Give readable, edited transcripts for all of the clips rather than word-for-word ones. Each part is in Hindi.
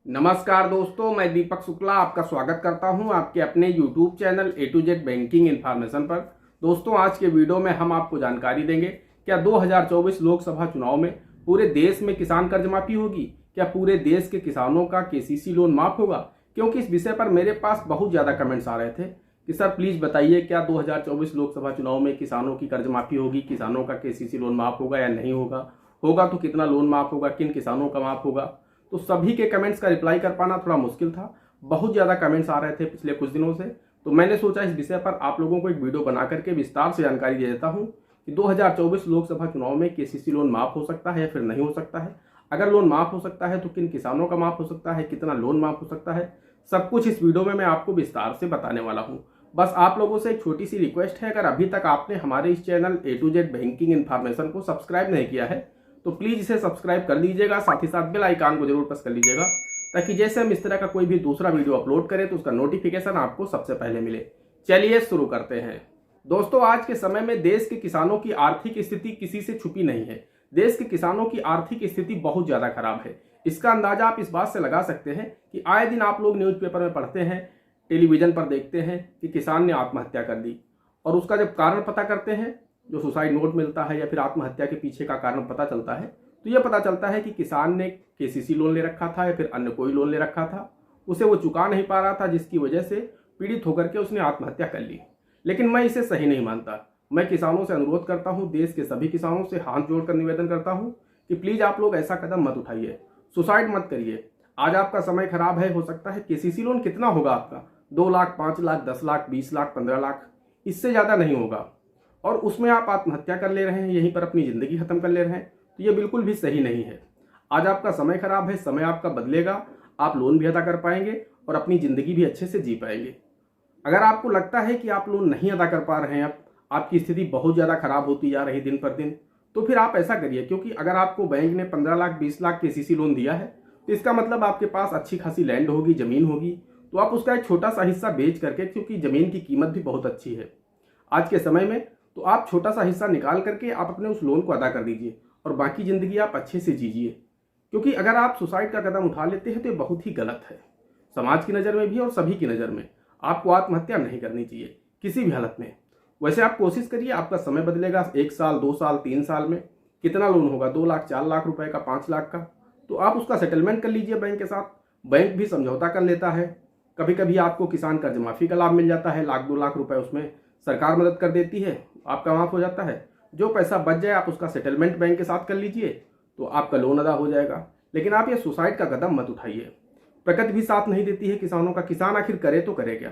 नमस्कार दोस्तों, मैं दीपक शुक्ला आपका स्वागत करता हूं आपके अपने YouTube channel A to Z banking information पर। दोस्तों, आज के वीडियो में हम आपको जानकारी देंगे क्या 2024 लोकसभा चुनाव में पूरे देश में किसान कर्ज माफी होगी। क्या पूरे देश के किसानों का KCC लोन माफ होगा। क्योंकि इस विषय पर मेरे पास बहुत ज़्यादा कमेंट्स आ रहे थे कि सर प्लीज़ बताइए क्या 2024 लोकसभा चुनाव में किसानों की कर्ज माफी होगी, किसानों का KCC लोन माफ होगा या नहीं होगा, होगा तो कितना लोन माफ होगा, किन किसानों का माफ होगा। तो सभी के कमेंट्स का रिप्लाई कर पाना थोड़ा मुश्किल था। बहुत ज़्यादा कमेंट्स आ रहे थे पिछले कुछ दिनों से, तो मैंने सोचा इस विषय पर आप लोगों को एक वीडियो बना करके विस्तार से जानकारी दे देता हूं कि 2024 लोकसभा चुनाव में KCC लोन माफ हो सकता है या फिर नहीं हो सकता है। अगर लोन माफ हो सकता है तो किन किसानों का माफ हो सकता है, कितना लोन माफ हो सकता है, सब कुछ इस वीडियो में मैं आपको विस्तार से बताने वाला हूँ। बस आप लोगों से एक छोटी सी रिक्वेस्ट है, अगर अभी तक आपने हमारे इस channel A to Z banking information को सब्सक्राइब नहीं किया है तो प्लीज इसे सब्सक्राइब कर लीजिएगा, साथ ही साथ बेल आइकन को जरूर प्रेस कर लीजिएगा ताकि जैसे हम इस तरह का कोई भी दूसरा वीडियो अपलोड करें तो उसका नोटिफिकेशन आपको सबसे पहले मिले। चलिए शुरू करते हैं। दोस्तों, आज के समय में देश के किसानों की आर्थिक स्थिति किसी से छुपी नहीं है। देश के किसानों की आर्थिक स्थिति बहुत ज्यादा खराब है। इसका अंदाजा आप इस बात से लगा सकते हैं कि आए दिन आप लोग न्यूज़पेपर में पढ़ते हैं, टेलीविजन पर देखते हैं कि किसान ने आत्महत्या कर दी, और उसका जब कारण पता करते हैं, जो सुसाइड नोट मिलता है या फिर आत्महत्या के पीछे का कारण पता चलता है, तो यह पता चलता है कि किसान ने KCC लोन ले रखा था या फिर अन्य कोई लोन ले रखा था, उसे वो चुका नहीं पा रहा था, जिसकी वजह से पीड़ित होकर के उसने आत्महत्या कर ली। लेकिन मैं इसे सही नहीं मानता। मैं किसानों से अनुरोध करता हूँ, देश के सभी किसानों से हाथ जोड़कर निवेदन करता हूँ कि प्लीज आप लोग ऐसा कदम मत उठाइए, सुसाइड मत करिए। आज आपका समय खराब है, हो सकता है KCC लोन कितना होगा आपका, 2 लाख, 5 लाख, 10 लाख, 20 लाख, 15 लाख, इससे ज़्यादा नहीं होगा, और उसमें आप आत्महत्या कर ले रहे हैं, यहीं पर अपनी ज़िंदगी ख़त्म कर ले रहे हैं, तो ये बिल्कुल भी सही नहीं है। आज आपका समय खराब है, समय आपका बदलेगा, आप लोन भी अदा कर पाएंगे और अपनी ज़िंदगी भी अच्छे से जी पाएंगे। अगर आपको लगता है कि आप लोन नहीं अदा कर पा रहे हैं, अब आपकी स्थिति बहुत ज़्यादा खराब होती जा रही दिन पर दिन, तो फिर आप ऐसा करिए, क्योंकि अगर आपको बैंक ने 15 लाख, 20 लाख KCC लोन दिया है तो इसका मतलब आपके पास अच्छी खासी लैंड होगी, ज़मीन होगी, तो आप उसका एक छोटा सा हिस्सा बेच करके, क्योंकि ज़मीन की कीमत भी बहुत अच्छी है आज के समय में, तो आप छोटा सा हिस्सा निकाल करके आप अपने उस लोन को अदा कर दीजिए और बाकी ज़िंदगी आप अच्छे से जीजिए। क्योंकि अगर आप सुसाइड का कदम उठा लेते हैं तो ये बहुत ही गलत है, समाज की नज़र में भी और सभी की नज़र में। आपको आत्महत्या नहीं करनी चाहिए किसी भी हालत में। वैसे आप कोशिश करिए, आपका समय बदलेगा। 1 साल, 2 साल, 3 साल में कितना लोन होगा, 2 लाख, 4 लाख रुपए का, 5 लाख का, तो आप उसका सेटलमेंट कर लीजिए बैंक के साथ। बैंक भी समझौता कर लेता है। कभी कभी आपको किसान कर्ज माफ़ी का लाभ मिल जाता है, 1 लाख 2 लाख रुपए उसमें सरकार मदद कर देती है, आपका माफ हो जाता है। जो पैसा बच जाए आप उसका सेटलमेंट बैंक के साथ कर लीजिए, तो आपका लोन अदा हो जाएगा। लेकिन आप ये सुसाइड का कदम मत उठाइए। प्रकृति भी साथ नहीं देती है किसानों का, किसान आखिर करे तो करे क्या।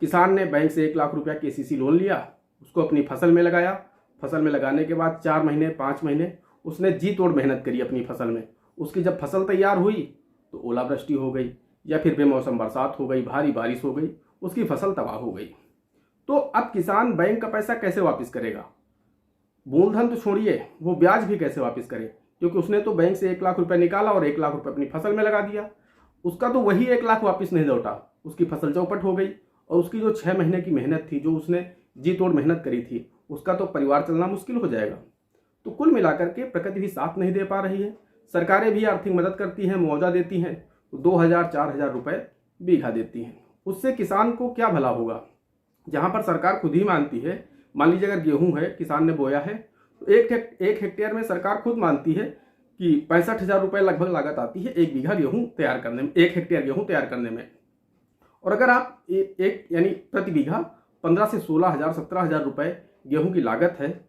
किसान ने बैंक से 1 लाख रुपया KCC लोन लिया, उसको अपनी फसल में लगाया। फसल में लगाने के बाद 4 महीने, 5 महीने उसने जी तोड़ मेहनत करी अपनी फसल में। उसकी जब फसल तैयार हुई तो ओलावृष्टि हो गई या फिर बेमौसम बरसात हो गई, भारी बारिश हो गई, उसकी फसल तबाह हो गई। तो अब किसान बैंक का पैसा कैसे वापस करेगा। मूलधन तो छोड़िए, वो ब्याज भी कैसे वापस करे, क्योंकि उसने तो बैंक से 1 लाख रुपए निकाला और 1 लाख रुपए अपनी फसल में लगा दिया। उसका तो वही 1 लाख वापस नहीं लौटा, उसकी फसल चौपट हो गई, और उसकी जो 6 महीने की मेहनत थी, जो उसने जी तोड़ मेहनत करी थी, उसका तो परिवार चलना मुश्किल हो जाएगा। तो कुल मिलाकर के प्रकृति भी साथ नहीं दे पा रही है। सरकारें भी आर्थिक मदद करती हैं, मुआवजा देती हैं, तो 2,000-4,000 रुपए बीघा देती हैं। उससे किसान को क्या भला होगा। जहाँ पर सरकार खुद ही मानती है, मान लीजिए अगर गेहूं है, किसान ने बोया है, तो 1 हेक्टेयर में सरकार खुद मानती है कि 65,000 रुपये लगभग लागत आती है 1 बीघा गेहूं तैयार करने में, 1 हेक्टेयर गेहूं तैयार करने में। और अगर आप एक यानी प्रति बीघा 15 से 16,000, 17,000 रुपये गेहूं की लागत है,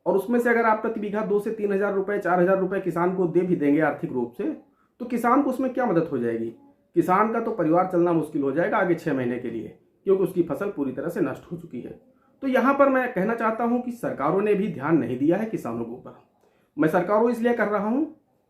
और उसमें से अगर आप प्रति बीघा 2 से 3,000 रुपये, 4,000 रुपये किसान को दे भी देंगे आर्थिक रूप से, तो किसान को उसमें क्या मदद हो जाएगी। किसान का तो परिवार चलना मुश्किल हो जाएगा आगे 6 महीने के लिए, क्योंकि उसकी फसल पूरी तरह से नष्ट हो चुकी है। तो यहाँ पर मैं कहना चाहता हूँ कि सरकारों ने भी ध्यान नहीं दिया है किसानों के ऊपर। मैं सरकारों इसलिए कर रहा हूँ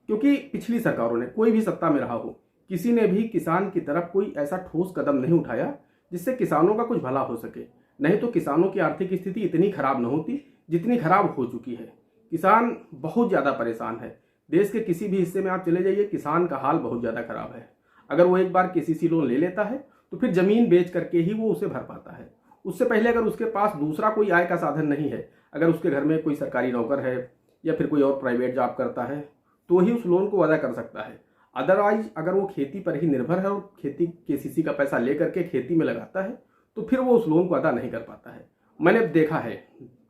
क्योंकि पिछली सरकारों ने, कोई भी सत्ता में रहा हो, किसी ने भी किसान की तरफ कोई ऐसा ठोस कदम नहीं उठाया जिससे किसानों का कुछ भला हो सके। नहीं तो किसानों की आर्थिक स्थिति इतनी खराब न होती जितनी खराब हो चुकी है। किसान बहुत ज़्यादा परेशान है। देश के किसी भी हिस्से में आप चले जाइए, किसान का हाल बहुत ज़्यादा खराब है। अगर वो एक बार KCC लोन ले लेता है तो फिर ज़मीन बेच करके ही वो उसे भर पाता है। उससे पहले अगर उसके पास दूसरा कोई आय का साधन नहीं है, अगर उसके घर में कोई सरकारी नौकर है या फिर कोई और प्राइवेट जॉब करता है, तो ही उस लोन को अदा कर सकता है। अदरवाइज अगर वो खेती पर ही निर्भर है और खेती केसीसी का पैसा लेकर के खेती में लगाता है तो फिर वो उस लोन को अदा नहीं कर पाता है। मैंने देखा है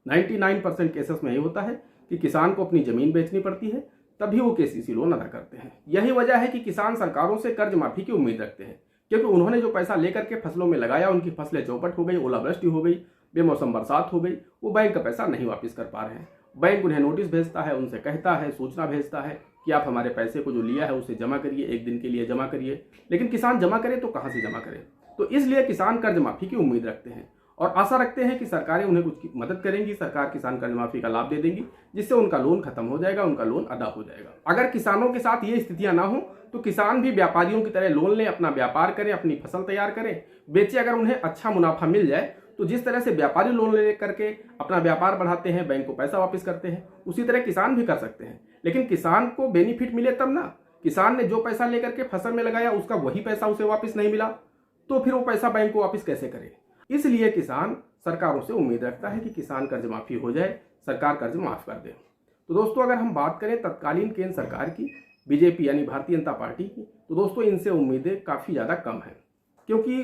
99% केसेस में यही होता है कि किसान को अपनी ज़मीन बेचनी पड़ती है तभी वो केसीसी लोन अदा करते हैं। यही वजह है कि किसान सरकारों से कर्ज माफी की उम्मीद रखते हैं, क्योंकि उन्होंने जो पैसा लेकर के फसलों में लगाया, उनकी फसलें चौपट हो गई, ओलावृष्टि हो गई, बेमौसम बरसात हो गई, वो बैंक का पैसा नहीं वापस कर पा रहे हैं। बैंक उन्हें नोटिस भेजता है, उनसे कहता है, सूचना भेजता है कि आप हमारे पैसे को जो लिया है उसे जमा करिए, 1 दिन के लिए जमा करिए। लेकिन किसान जमा करे तो कहाँ से जमा करे? तो इसलिए किसान कर्ज माफी की उम्मीद रखते हैं और आशा रखते हैं कि सरकारें उन्हें कुछ मदद करेंगी, सरकार किसान कर्ज माफी का लाभ दे देंगी, जिससे उनका लोन खत्म हो जाएगा, उनका लोन अदा हो जाएगा। अगर किसानों के साथ ये स्थितियां ना हो तो किसान भी व्यापारियों की तरह लोन लें, अपना व्यापार करें, अपनी फसल तैयार करें, बेचे। अगर उन्हें अच्छा मुनाफा मिल जाए तो जिस तरह से व्यापारी लोन ले करके अपना व्यापार बढ़ाते हैं, बैंक को पैसा वापस करते हैं, उसी तरह किसान भी कर सकते हैं। लेकिन किसान को बेनिफिट मिले तब ना। किसान ने जो पैसा लेकर के फसल में लगाया उसका वही पैसा उसे वापस नहीं मिला तो फिर वो पैसा बैंक को वापस कैसे करे? इसलिए किसान सरकारों से उम्मीद रखता है कि किसान कर्ज माफी हो जाए, सरकार कर्ज माफ कर दे। तो दोस्तों अगर हम बात करें तत्कालीन केंद्र सरकार की, बीजेपी यानी भारतीय जनता पार्टी की, तो दोस्तों इनसे उम्मीदें काफ़ी ज़्यादा कम हैं, क्योंकि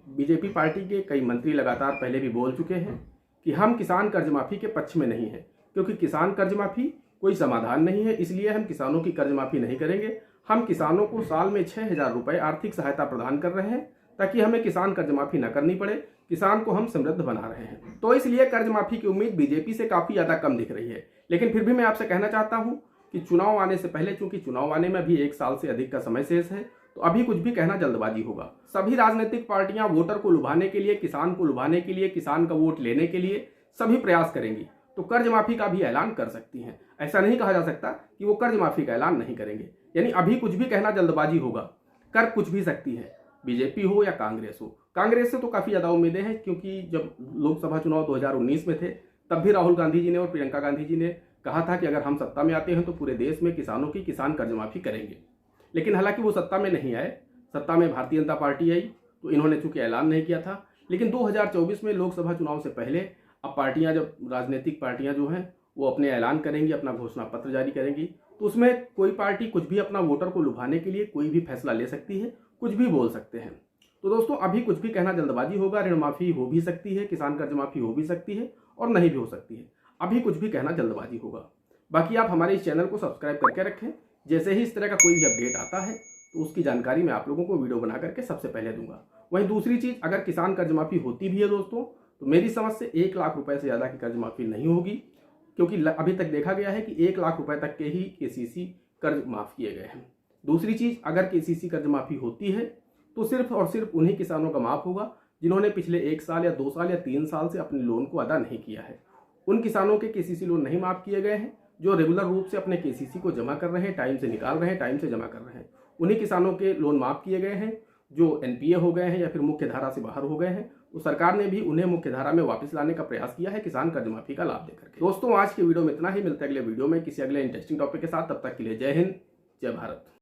बीजेपी पार्टी के कई मंत्री लगातार पहले भी बोल चुके हैं कि हम किसान कर्ज माफी के पक्ष में नहीं हैं, क्योंकि किसान कर्ज माफी कोई समाधान नहीं है, इसलिए हम किसानों की कर्ज माफी नहीं करेंगे। हम किसानों को साल में 6,000 रुपये आर्थिक सहायता प्रदान कर रहे हैं ताकि हमें किसान कर्ज माफी न करनी पड़े, किसान को हम समृद्ध बना रहे हैं। तो इसलिए कर्ज माफी की उम्मीद बीजेपी से काफ़ी ज़्यादा कम दिख रही है। लेकिन फिर भी मैं आपसे कहना चाहता हूँ कि चुनाव आने से पहले, चूंकि चुनाव आने में भी 1 साल से अधिक का समय शेष है, तो अभी कुछ भी कहना जल्दबाजी होगा। सभी राजनीतिक पार्टियां वोटर को लुभाने के लिए, किसान को लुभाने के लिए, किसान का वोट लेने के लिए सभी प्रयास करेंगी, तो कर्ज माफी का भी ऐलान कर सकती हैं। ऐसा नहीं कहा जा सकता कि वो कर्ज माफी का ऐलान नहीं करेंगे। यानी अभी कुछ भी कहना जल्दबाजी होगा, कर कुछ भी सकती है, बीजेपी हो या कांग्रेस हो। कांग्रेस से तो काफ़ी ज़्यादा उम्मीदें हैं, क्योंकि जब लोकसभा चुनाव 2019 में थे तब भी राहुल गांधी जी ने और प्रियंका गांधी जी ने कहा था कि अगर हम सत्ता में आते हैं तो पूरे देश में किसानों की किसान कर्ज माफी करेंगे। लेकिन हालांकि वो सत्ता में नहीं आए, सत्ता में भारतीय जनता पार्टी आई, तो इन्होंने चूंकि ऐलान नहीं किया था। लेकिन 2024 में लोकसभा चुनाव से पहले अब पार्टियां, जब राजनीतिक पार्टियां जो हैं वो अपने ऐलान करेंगी, अपना घोषणा पत्र जारी करेंगी, तो उसमें कोई पार्टी कुछ भी अपना वोटर को लुभाने के लिए कोई भी फैसला ले सकती है, कुछ भी बोल सकते हैं। तो दोस्तों अभी कुछ भी कहना जल्दबाजी होगा। ऋण माफी हो भी सकती है, किसान कर्ज माफी हो भी सकती है और नहीं भी हो सकती है। अभी कुछ भी कहना जल्दबाजी होगा। बाकी आप हमारे इस चैनल को सब्सक्राइब करके रखें, जैसे ही इस तरह का कोई भी अपडेट आता है तो उसकी जानकारी मैं आप लोगों को वीडियो बना करके सबसे पहले दूंगा। वहीं दूसरी चीज़, अगर किसान कर्ज माफी होती भी है दोस्तों, तो मेरी समझ से 1 लाख रुपए से ज़्यादा की कर्ज माफी नहीं होगी, क्योंकि अभी तक देखा गया है कि 1 लाख रुपए तक के ही केसीसी कर्ज माफ़ किए गए हैं। दूसरी चीज़, अगर केसीसी कर्ज माफी होती है तो सिर्फ और सिर्फ उन्हीं किसानों का माफ़ होगा जिन्होंने पिछले 1 साल या 2 साल या 3 साल से अपने लोन को अदा नहीं किया है। उन किसानों के केसीसी लोन नहीं माफ़ किए गए हैं जो रेगुलर रूप से अपने केसीसी को जमा कर रहे हैं, टाइम से निकाल रहे हैं, टाइम से जमा कर रहे हैं। उन्हीं किसानों के लोन माफ़ किए गए हैं जो एनपीए हो गए हैं या फिर मुख्य धारा से बाहर हो गए हैं। तो सरकार ने भी उन्हें मुख्य धारा में वापस लाने का प्रयास किया है किसान कर्ज माफी का लाभ देकर के। दोस्तों आज के वीडियो में इतना ही। मिलते हैं अगले वीडियो में किसी अगले इंटरेस्टिंग टॉपिक के साथ। तब तक के लिए जय हिंद, जय भारत।